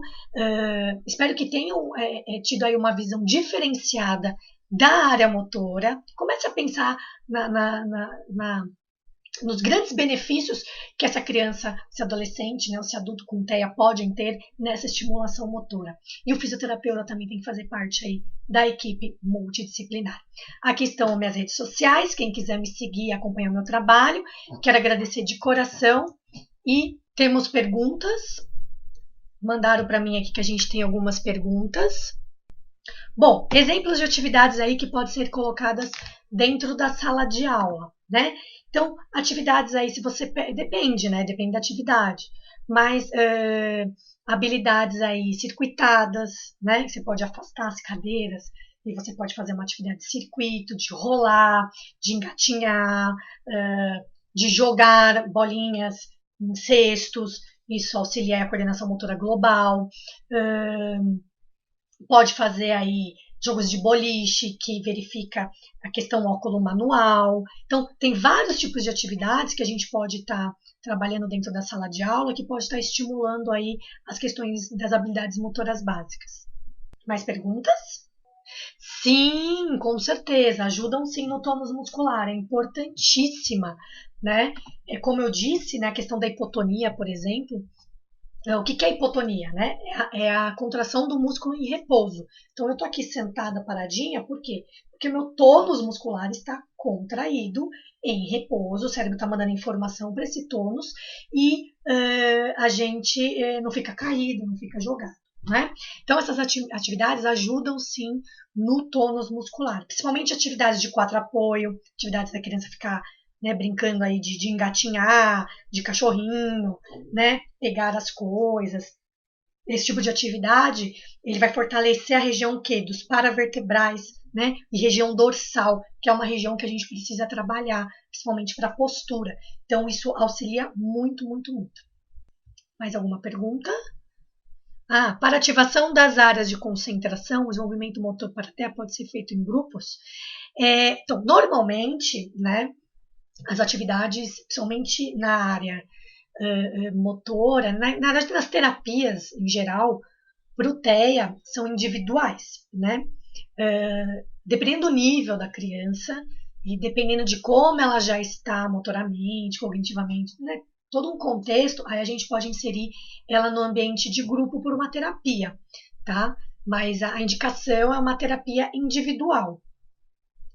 espero que tenham tido aí uma visão diferenciada da área motora. Comece a pensar nos grandes benefícios que essa criança, esse adolescente, né, esse adulto com TEA podem ter nessa estimulação motora. E o fisioterapeuta também tem que fazer parte aí da equipe multidisciplinar. Aqui estão minhas redes sociais, quem quiser me seguir e acompanhar meu trabalho. Quero agradecer de coração e temos perguntas. Mandaram para mim aqui que a gente tem algumas perguntas. Bom, exemplos de atividades aí que podem ser colocadas dentro da sala de aula, né? Então, atividades aí, se você... Depende, né? Depende da atividade. Mas habilidades aí circuitadas, né? Você pode afastar as cadeiras e você pode fazer uma atividade de circuito, de rolar, de engatinhar, de jogar bolinhas em cestos. Isso auxilia a coordenação motora global. Pode fazer aí jogos de boliche, que verifica a questão óculo manual. Então, tem vários tipos de atividades que a gente pode estar trabalhando dentro da sala de aula, que pode estar estimulando aí as questões das habilidades motoras básicas. Mais perguntas? Sim, com certeza, ajudam sim no tônus muscular, é importantíssima, né? Como eu disse, né, a questão da hipotonia, por exemplo. O que é hipotonia, né? É a contração do músculo em repouso. Então, eu estou aqui sentada, paradinha, por quê? Porque o meu tônus muscular está contraído em repouso, o cérebro está mandando informação para esse tônus e a gente não fica caído, não fica jogado, né? Então, essas atividades ajudam, sim, no tônus muscular. Principalmente atividades de 4 apoio, atividades da criança ficar... né, brincando aí de engatinhar, de cachorrinho, né, pegar as coisas. Esse tipo de atividade, ele vai fortalecer a região dos paravertebrais, né, e região dorsal, que é uma região que a gente precisa trabalhar, principalmente para a postura. Então, isso auxilia muito, muito, muito. Mais alguma pergunta? Para ativação das áreas de concentração, o desenvolvimento motor para TEA pode ser feito em grupos? Então, normalmente, né, as atividades, principalmente na área motora, nas terapias em geral, para o TEA, são individuais, né? Dependendo do nível da criança e dependendo de como ela já está motoramente, cognitivamente, né? Todo um contexto, aí a gente pode inserir ela no ambiente de grupo por uma terapia, tá? Mas a indicação é uma terapia individual,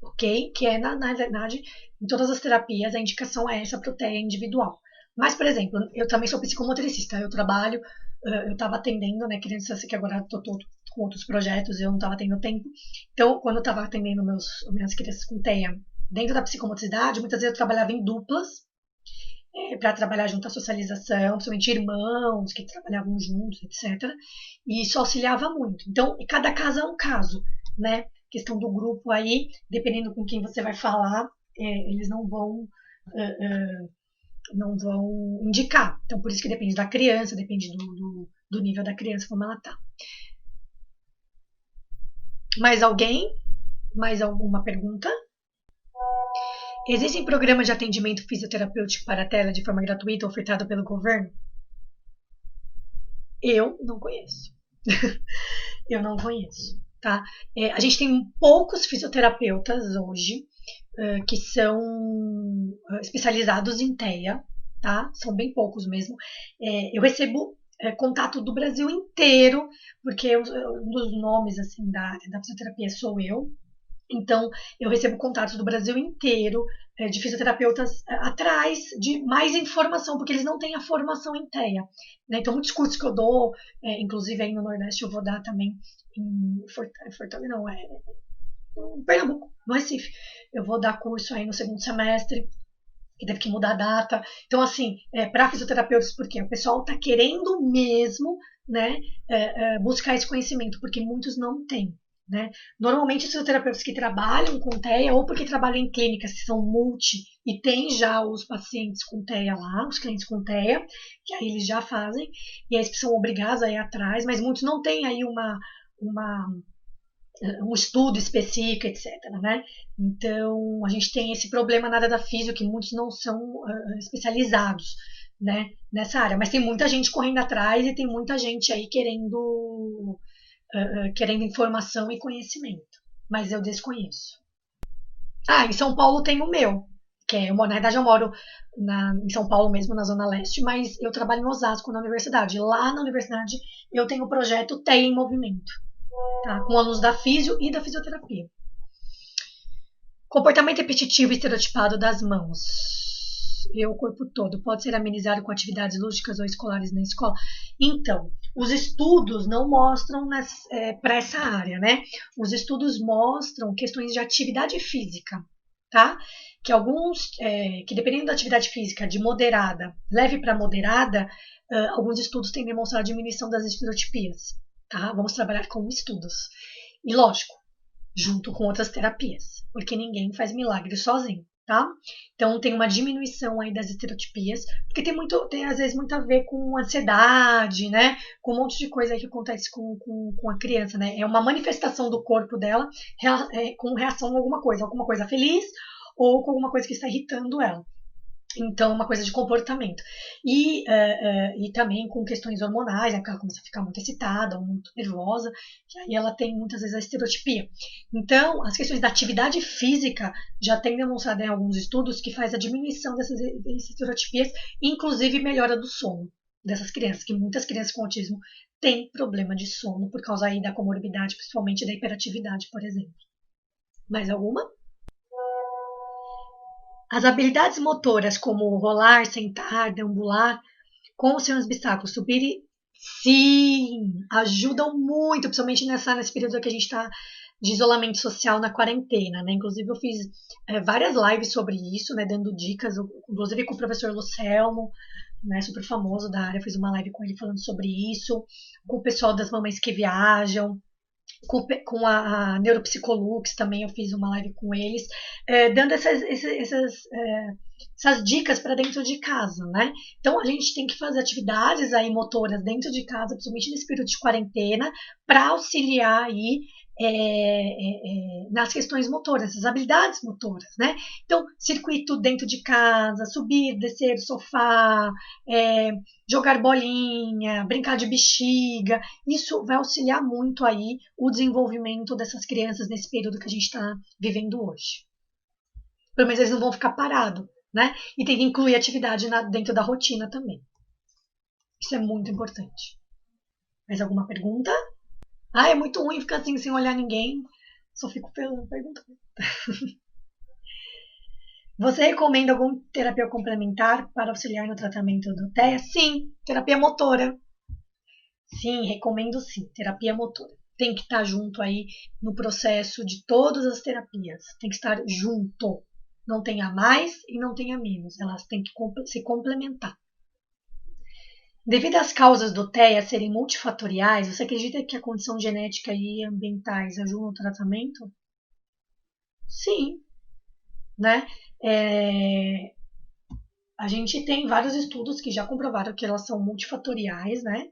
ok? Que na verdade, em todas as terapias, a indicação é essa para o TEA individual. Mas, por exemplo, eu também sou psicomotricista, eu estava atendendo, né, crianças que agora estou com outros projetos, eu não estava tendo tempo. Então, quando eu estava atendendo minhas crianças com TEA dentro da psicomotricidade, muitas vezes eu trabalhava em duplas, para trabalhar junto à socialização, principalmente irmãos que trabalhavam juntos, etc. E isso auxiliava muito. Então, cada caso é um caso, né? Questão do grupo aí, dependendo com quem você vai falar, eles não vão indicar. Então, por isso que depende da criança, depende do nível da criança, como ela tá. Mais alguém? Mais alguma pergunta? Existem programas de atendimento fisioterapêutico para a tela de forma gratuita ofertado pelo governo? Eu não conheço. Eu não conheço, tá? A gente tem poucos fisioterapeutas hoje que são especializados em TEA, tá? São bem poucos mesmo. Eu recebo contato do Brasil inteiro, porque um dos nomes assim da fisioterapia sou eu. Então, eu recebo contatos do Brasil inteiro de fisioterapeutas atrás de mais informação, porque eles não têm a formação em TEA. Né? Então, muitos cursos que eu dou, inclusive aí no Nordeste eu vou dar também em Fortaleza, não, em Pernambuco, no Recife. Eu vou dar curso aí no segundo semestre, que teve que mudar a data. Então, assim, para fisioterapeutas, porque o pessoal está querendo mesmo, né, buscar esse conhecimento, porque muitos não têm. Né? Normalmente, os fisioterapeutas que trabalham com TEA, ou porque trabalham em clínicas que são multi e tem já os pacientes com TEA lá, os clientes com TEA, que aí eles já fazem, e aí eles são obrigados a ir atrás, mas muitos não têm aí um estudo específico, etc. Né? Então, a gente tem esse problema na área da físio, que muitos não são especializados, né, nessa área. Mas tem muita gente correndo atrás e tem muita gente aí querendo informação e conhecimento. Mas eu desconheço. Em São Paulo tem o meu, que na verdade eu moro em São Paulo mesmo, na Zona Leste, mas eu trabalho em Osasco, na universidade. Lá na universidade eu tenho o projeto TEA em Movimento, tá? Com alunos da físio e da fisioterapia. Comportamento repetitivo e estereotipado das mãos. O corpo todo pode ser amenizado com atividades lúdicas ou escolares na escola? Então, os estudos não mostram para essa área, né? Os estudos mostram questões de atividade física, tá? Que que dependendo da atividade física de moderada, leve para moderada, alguns estudos têm demonstrado a diminuição das estereotipias, tá? Vamos trabalhar com estudos. E lógico, junto com outras terapias, porque ninguém faz milagre sozinho, tá? Então tem uma diminuição aí das estereotipias, porque tem às vezes muito a ver com ansiedade, né? Com um monte de coisa aí que acontece com a criança, né? É uma manifestação do corpo dela com reação a alguma coisa feliz ou com alguma coisa que está irritando ela. Então, uma coisa de comportamento. E também com questões hormonais, né, porque ela começa a ficar muito excitada ou muito nervosa, e aí ela tem muitas vezes a estereotipia. Então, as questões da atividade física já tem demonstrado em alguns estudos que faz a diminuição dessas estereotipias, inclusive melhora do sono dessas crianças, que muitas crianças com autismo têm problema de sono por causa aí da comorbidade, principalmente da hiperatividade, por exemplo. Mais alguma? As habilidades motoras, como rolar, sentar, deambular, com os seus obstáculos, subir, sim, ajudam muito, principalmente nesse período que a gente está de isolamento social na quarentena, né? Inclusive eu fiz várias lives sobre isso, né? Dando dicas, inclusive com o professor Lucelmo, né? Super famoso da área, fiz uma live com ele falando sobre isso, com o pessoal das mamães que viajam, com a Neuropsicolux também eu fiz uma live com eles, dando essas dicas para dentro de casa, né? Então a gente tem que fazer atividades aí motoras dentro de casa, principalmente nesse período de quarentena, para auxiliar aí nas questões motoras, as habilidades motoras, né? Então, circuito dentro de casa, subir, descer do sofá, jogar bolinha, brincar de bexiga, isso vai auxiliar muito aí o desenvolvimento dessas crianças nesse período que a gente está vivendo hoje. Pelo menos eles não vão ficar parados, né? E tem que incluir atividade dentro da rotina também. Isso é muito importante. Mais alguma pergunta? É muito ruim ficar assim sem olhar ninguém. Só fico perguntando. Você recomenda alguma terapia complementar para auxiliar no tratamento do TEA? Sim, terapia motora. Sim, recomendo sim, terapia motora. Tem que estar junto aí no processo de todas as terapias. Tem que estar junto, Não tem a mais e não tem a menos. Elas têm que se complementar. Devido às causas do TEA serem multifatoriais, você acredita que a condição genética e ambientais ajudam no tratamento? Sim, né? A gente tem vários estudos que já comprovaram que elas são multifatoriais, né?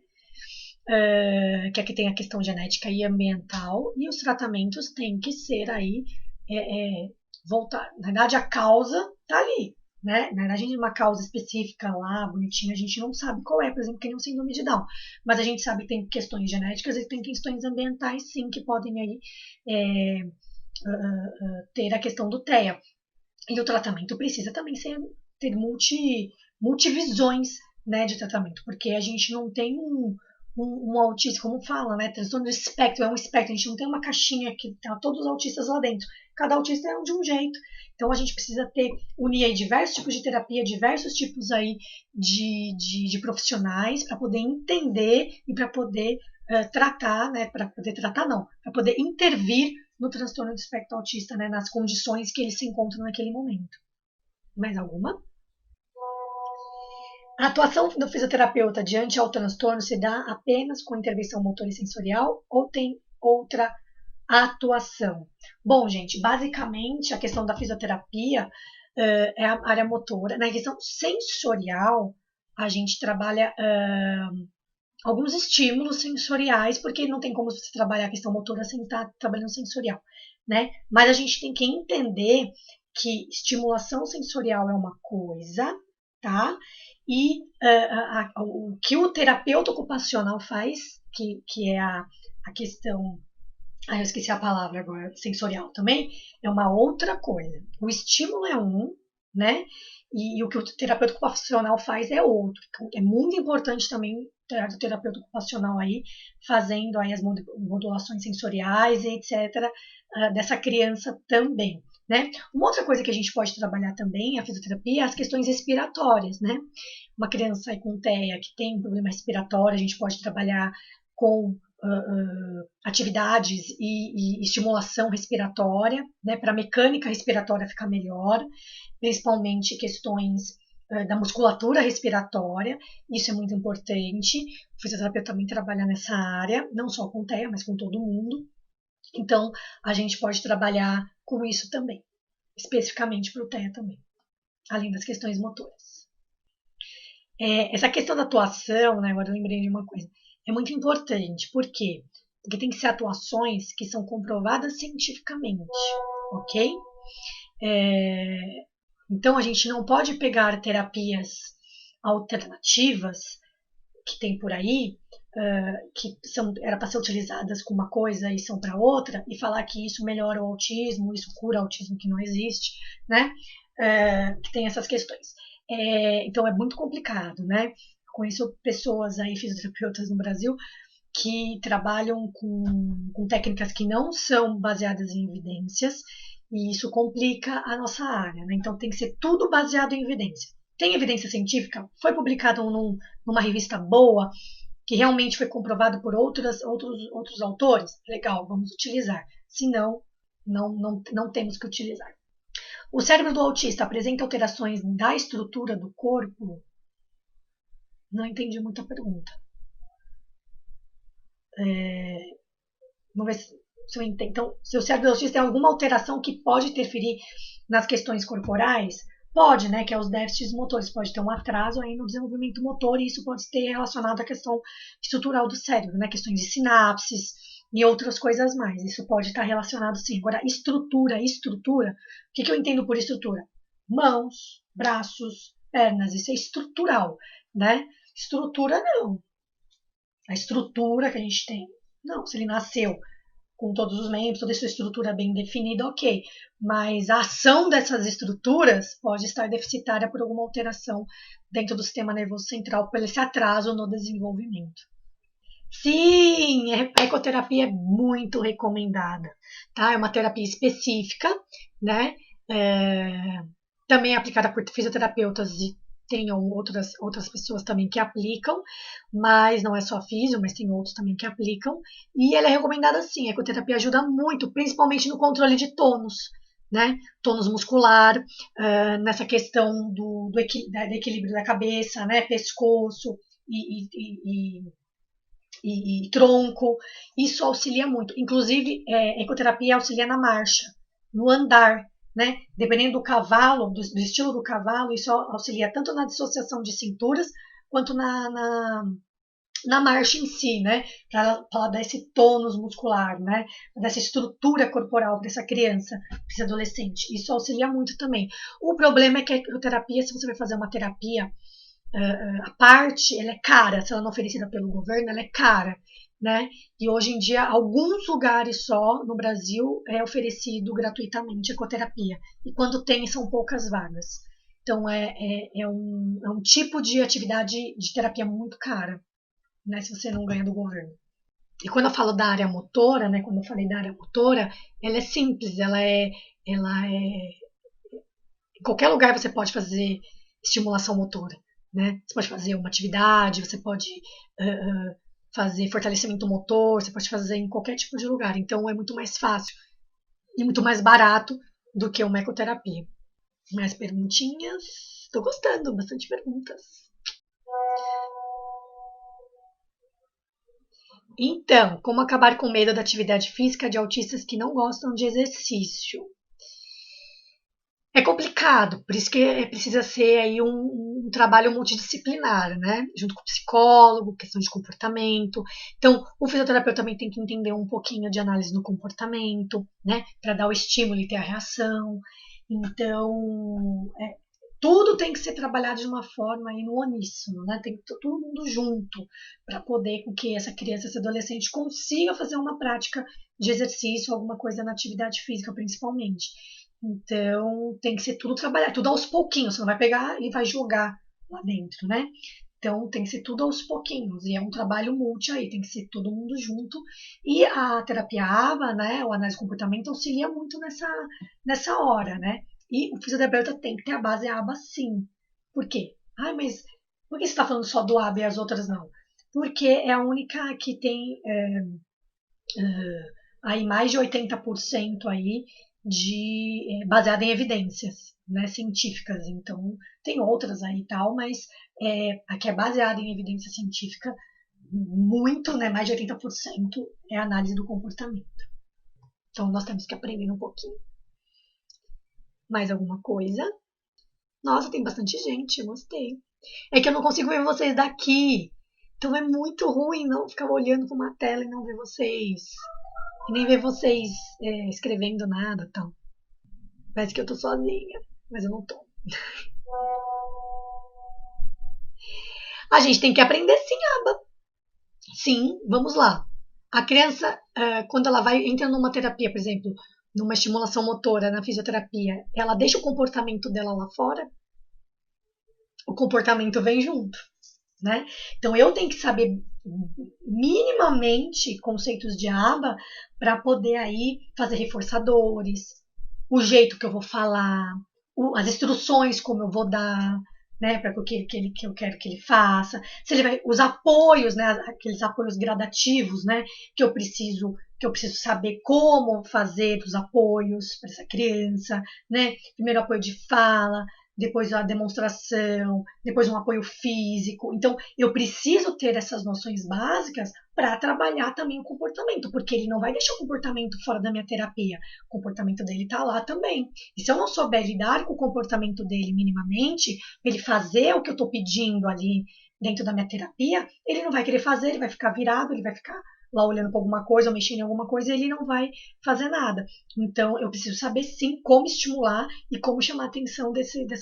Que aqui tem a questão genética e ambiental, e os tratamentos têm que ser aí voltar. Na verdade, a causa está ali, né? Na verdade, uma causa específica lá, bonitinha, a gente não sabe qual é, por exemplo, que nem o síndrome de Down. Mas a gente sabe que tem questões genéticas e tem questões ambientais, sim, que podem aí ter a questão do TEA. E o tratamento precisa também ter multivisões, né, de tratamento, porque a gente não tem um autista, como fala, né, transtorno do espectro, é um espectro, a gente não tem uma caixinha que tá todos os autistas lá dentro, cada autista é de um jeito, então a gente precisa unir aí diversos tipos de terapia, diversos tipos aí de profissionais para poder entender e para poder tratar, né, para poder intervir no transtorno do espectro autista, né, nas condições que ele se encontra naquele momento. Mais alguma? A atuação do fisioterapeuta diante ao transtorno se dá apenas com intervenção motora e sensorial ou tem outra atuação? Bom, gente, basicamente a questão da fisioterapia é a área motora. Na questão sensorial, a gente trabalha alguns estímulos sensoriais, porque não tem como você trabalhar a questão motora sem estar trabalhando sensorial, né? Mas a gente tem que entender que estimulação sensorial é uma coisa, tá? E o que o terapeuta ocupacional faz, que é a questão, eu esqueci a palavra agora, sensorial também, é uma outra coisa. O estímulo é um, né? E o que o terapeuta ocupacional faz é outro. Então, é muito importante também ter o terapeuta ocupacional aí fazendo aí as modulações sensoriais e etc. Dessa criança também, né? Uma outra coisa que a gente pode trabalhar também, a fisioterapia, é as questões respiratórias, né? Uma criança aí com TEA que tem um problema respiratório, a gente pode trabalhar com atividades e estimulação respiratória, né? Para a mecânica respiratória ficar melhor, principalmente questões da musculatura respiratória, isso é muito importante. O fisioterapeuta também trabalha nessa área, não só com TEA, mas com todo mundo. Então, a gente pode trabalhar com isso também, especificamente para o TEA também, além das questões motoras. Essa questão da atuação, né, agora eu lembrei de uma coisa, é muito importante. Por quê? Porque tem que ser atuações que são comprovadas cientificamente, ok? Então, a gente não pode pegar terapias alternativas que tem por aí, que era para ser utilizadas com uma coisa e são para outra, e falar que isso melhora o autismo, isso cura o autismo que não existe, né? Que tem essas questões. Então, é muito complicado, né? Conheço pessoas aí, fisioterapeutas no Brasil, que trabalham com técnicas que não são baseadas em evidências, e isso complica a nossa área, né? Então tem que ser tudo baseado em evidência. Tem evidência científica? Foi publicado numa revista boa, que realmente foi comprovado por outros autores? Legal, vamos utilizar. Se não, não temos que utilizar. O cérebro do autista apresenta alterações da estrutura do corpo? Não entendi muito a pergunta. Vamos ver se eu entendo. Então, se o cérebro do autista tem alguma alteração que pode interferir nas questões corporais? Pode, né? Que é os déficits motores. Pode ter um atraso aí no desenvolvimento motor, e isso pode ter relacionado à questão estrutural do cérebro, né? Questões de sinapses e outras coisas mais. Isso pode estar relacionado, sim. Agora, estrutura. O que eu entendo por estrutura? Mãos, braços, pernas. Isso é estrutural, né? Estrutura, não. A estrutura que a gente tem. Não, se ele nasceu com todos os membros, toda essa estrutura bem definida, ok. Mas a ação dessas estruturas pode estar deficitária por alguma alteração dentro do sistema nervoso central, por esse atraso no desenvolvimento. Sim, a ecoterapia é muito recomendada, tá? É uma terapia específica, né? Também é aplicada por fisioterapeutas e tem outras pessoas também que aplicam, mas não é só físio, mas tem outros também que aplicam. E ela é recomendada sim, a ecoterapia ajuda muito, principalmente no controle de tônus, né? Tônus muscular, nessa questão do equilíbrio da cabeça, né? Pescoço e tronco. Isso auxilia muito. Inclusive, ecoterapia auxilia na marcha, no andar, né? Dependendo do cavalo, do estilo do cavalo, isso auxilia tanto na dissociação de cinturas quanto na marcha em si, né? Para dar esse tônus muscular, né? Pra dar essa estrutura corporal para essa criança, para esse adolescente. Isso auxilia muito também. O problema é que a ecoterapia, se você vai fazer uma terapia a parte, ela é cara, se ela não é oferecida pelo governo, ela é cara, né? E hoje em dia, alguns lugares só no Brasil é oferecido gratuitamente ecoterapia. E quando tem, são poucas vagas. Então, é um tipo de atividade de terapia muito cara, né? Se você não ganha do governo. E quando eu falo da área motora, né? Quando eu falei da área motora, ela é simples, em qualquer lugar você pode fazer estimulação motora, né? Você pode fazer uma atividade, você pode fazer fortalecimento motor, você pode fazer em qualquer tipo de lugar. Então é muito mais fácil e muito mais barato do que uma ecoterapia. Mais perguntinhas? Estou gostando, bastante perguntas. Então, como acabar com o medo da atividade física de autistas que não gostam de exercício? É complicado, por isso que precisa ser aí um trabalho multidisciplinar, né? Junto com o psicólogo, questão de comportamento. Então, o fisioterapeuta também tem que entender um pouquinho de análise do comportamento, né? Para dar o estímulo e ter a reação. Então, tudo tem que ser trabalhado de uma forma aí no uníssono, né? Tem que ter todo mundo junto para poder com que essa criança, esse adolescente consiga fazer uma prática de exercício, alguma coisa na atividade física principalmente. Então, tem que ser tudo trabalhado, tudo aos pouquinhos. Você não vai pegar e vai jogar lá dentro, né? Então, tem que ser tudo aos pouquinhos. E é um trabalho multi aí, tem que ser todo mundo junto. E a terapia ABA, né, o análise de comportamento, auxilia muito nessa hora, né? E o fisioterapeuta tem que ter a base ABA, sim. Por quê? Ah, mas por que você está falando só do ABA e as outras não? Porque é a única que tem aí mais de 80% aí baseada em evidências, né, científicas. Então, tem outras aí e tal, mas a que é baseada em evidência científica, muito, né, mais de 80% é a análise do comportamento. Então, nós temos que aprender um pouquinho. Mais alguma coisa? Nossa, tem bastante gente, eu gostei. É que eu não consigo ver vocês daqui. Então é muito ruim não ficar olhando para uma tela e não ver vocês. E nem ver vocês escrevendo nada, tal. Parece que eu tô sozinha, mas eu não tô. A gente tem que aprender sim, aba. Sim, vamos lá. A criança, quando ela entra numa terapia, por exemplo, numa estimulação motora, na fisioterapia, ela deixa o comportamento dela lá fora, o comportamento vem junto, né? Então eu tenho que saber minimamente conceitos de aba para poder aí fazer reforçadores, o jeito que eu vou falar, as instruções como eu vou dar, né, para o que eu quero que ele faça, se ele vai, os apoios, né, aqueles apoios gradativos, né, que eu preciso saber como fazer os apoios para essa criança, né, primeiro apoio de fala, depois a demonstração, depois um apoio físico. Então, eu preciso ter essas noções básicas para trabalhar também o comportamento, porque ele não vai deixar o comportamento fora da minha terapia. O comportamento dele está lá também. E se eu não souber lidar com o comportamento dele minimamente, ele fazer o que eu estou pedindo ali dentro da minha terapia, ele não vai querer fazer, ele vai ficar virado, ele vai ficar lá olhando para alguma coisa ou mexendo em alguma coisa e ele não vai fazer nada. Então, eu preciso saber sim como estimular e como chamar a atenção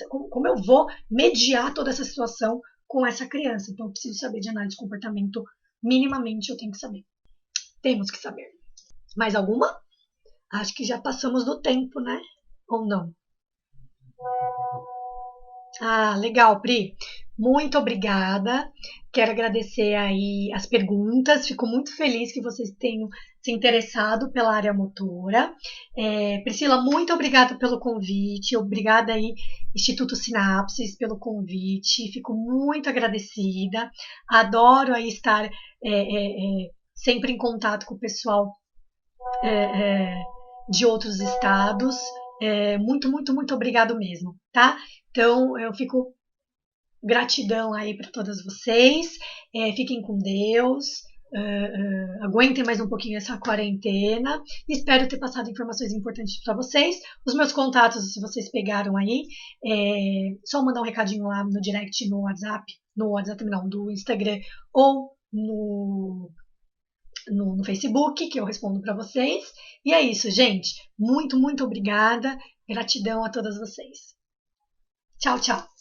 como eu vou mediar toda essa situação com essa criança. Então, eu preciso saber de análise de comportamento minimamente, eu tenho que saber. Temos que saber. Mais alguma? Acho que já passamos do tempo, né? Ou não? Ah, legal, Pri. Muito obrigada. Quero agradecer aí as perguntas. Fico muito feliz que vocês tenham se interessado pela área motora. Priscila, muito obrigada pelo convite. Obrigada aí, Instituto Sinapses, pelo convite. Fico muito agradecida. Adoro aí estar sempre em contato com o pessoal de outros estados. Muito, muito, muito obrigado mesmo, tá? Então, eu fico gratidão aí para todas vocês. Fiquem com Deus. Aguentem mais um pouquinho essa quarentena. Espero ter passado informações importantes para vocês. Os meus contatos, se vocês pegaram aí, só mandar um recadinho lá no direct, no WhatsApp não, do Instagram ou no Facebook, que eu respondo para vocês. E é isso, gente. Muito, muito obrigada. Gratidão a todas vocês. Tchau, tchau.